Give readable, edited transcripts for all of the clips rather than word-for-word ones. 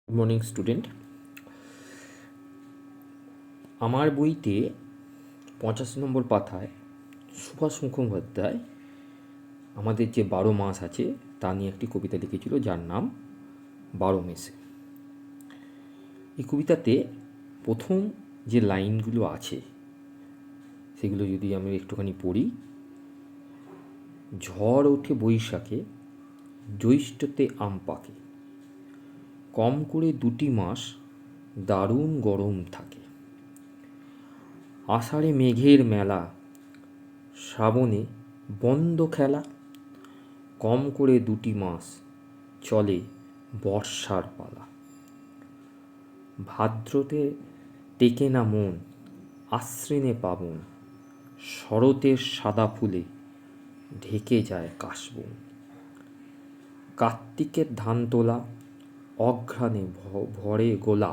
Good morning student. আমার বইতে 85 নম্বর পাতায় সুভাষ মুখোপাধ্যায় আমাদের যে 12 মাস আছে তা নিয়ে একটি কবিতা লিখেছিল, যার নাম 12 মেসে। এই কবিতাতে প্রথম যে লাইনগুলো আছে সেগুলো যদি আমি একটুখানি পড়ি। ঝড় ওঠে বৈশাখে, জ্যৈষ্ঠতে আম পাকে, কম করে 2টি মাস দারুণ গরম থাকে। আষাঢ়ে মেঘের মেলা, শ্রাবণে বন্ধ খেলা, কম করে 2টি মাস চলে বর্ষার পালা। ভাদ্রতে টেকে না মন, আশ্বিনে পাবন, শরতের সাদা ফুলে ঢেকে যায় কাশবন। কার্তিকের ধান তোলা, অঘ্রাণে ভরে গোলা,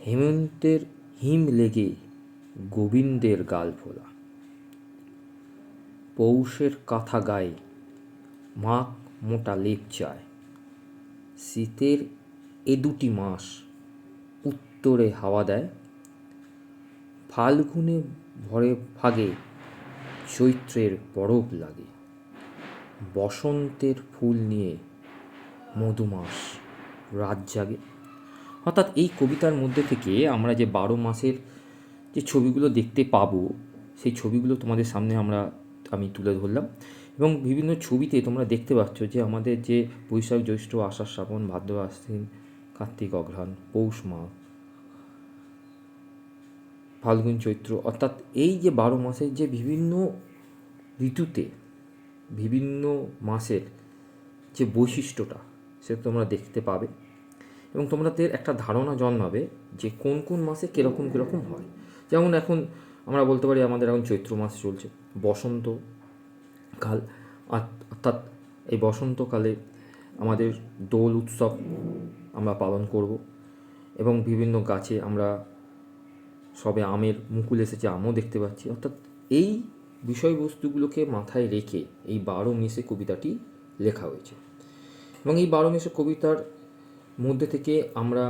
হেমন্তের হিম লেগে গোবিন্দের গাল ফোলা। পৌষের কাঁথা গায়ে মাখ মোটা লেপ চায়, শীতের 2টি মাস উত্তরে হাওয়া দেয়। ফাল্গুনে ভরে ফাগে, চৈত্রের পরব লাগে, বসন্তের ফুল নিয়ে মধুমাস রাত জাগে। অর্থাৎ এই কবিতার মধ্যে থেকে আমরা যে 12 মাসের যে ছবিগুলো দেখতে পাবো সেই ছবিগুলো তোমাদের সামনে আমি তুলে ধরলাম। এবং বিভিন্ন ছবিতে তোমরা দেখতে পাচ্ছ যে আমাদের যে বৈশাখ জ্যৈষ্ঠ আষাঢ় শ্রাবণ ভাদ্র আশ্বিন কার্তিক অঘ্রাণ পৌষ মাঘ ফাল্গুন চৈত্র, অর্থাৎ এই যে 12 মাসের যে বিভিন্ন ঋতুতে বিভিন্ন মাসের যে বৈশিষ্ট্যটা সেটা তোমরা দেখতে পাবে এবং তোমাদের একটা ধারণা জন্মাবে যে কোন কোন মাসে কীরকম কীরকম হয়। যেমন এখন আমরা বলতে পারি আমাদের এখন চৈত্র মাস চলছে, বসন্তকাল, অর্থাৎ এই বসন্তকালে আমাদের দোল উৎসব আমরা পালন করব এবং বিভিন্ন গাছে আমরা সবে আমের মুকুল এসেছে, আমও দেখতে পাচ্ছি। অর্থাৎ এই বিষয়বস্তুগুলোকে মাথায় রেখে এই 12 মেসে কবিতাটি লেখা হয়েছে। এবং এই 12 মেসে কবিতার মধ্যে থেকে আমরা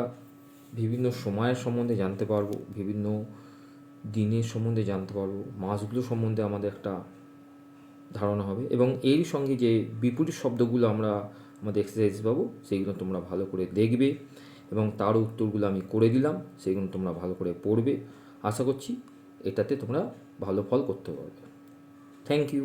বিভিন্ন সময়ের সম্বন্ধে জানতে পারবো, বিভিন্ন দিনের সম্বন্ধে জানতে পারবো, মাসগুলো সম্বন্ধে আমাদের একটা ধারণা হবে এবং এর সঙ্গে যে বিপরীত শব্দগুলো আমরা আমাদের এক্সারসাইজ পাবো সেইগুলো তোমরা ভালো করে দেখবে এবং তার উত্তরগুলো আমি করে দিলাম, সেইগুলো তোমরা ভালো করে পড়বে। আশা করছি এটাতে তোমরা ভালো ফল করতে পারবে। Thank you.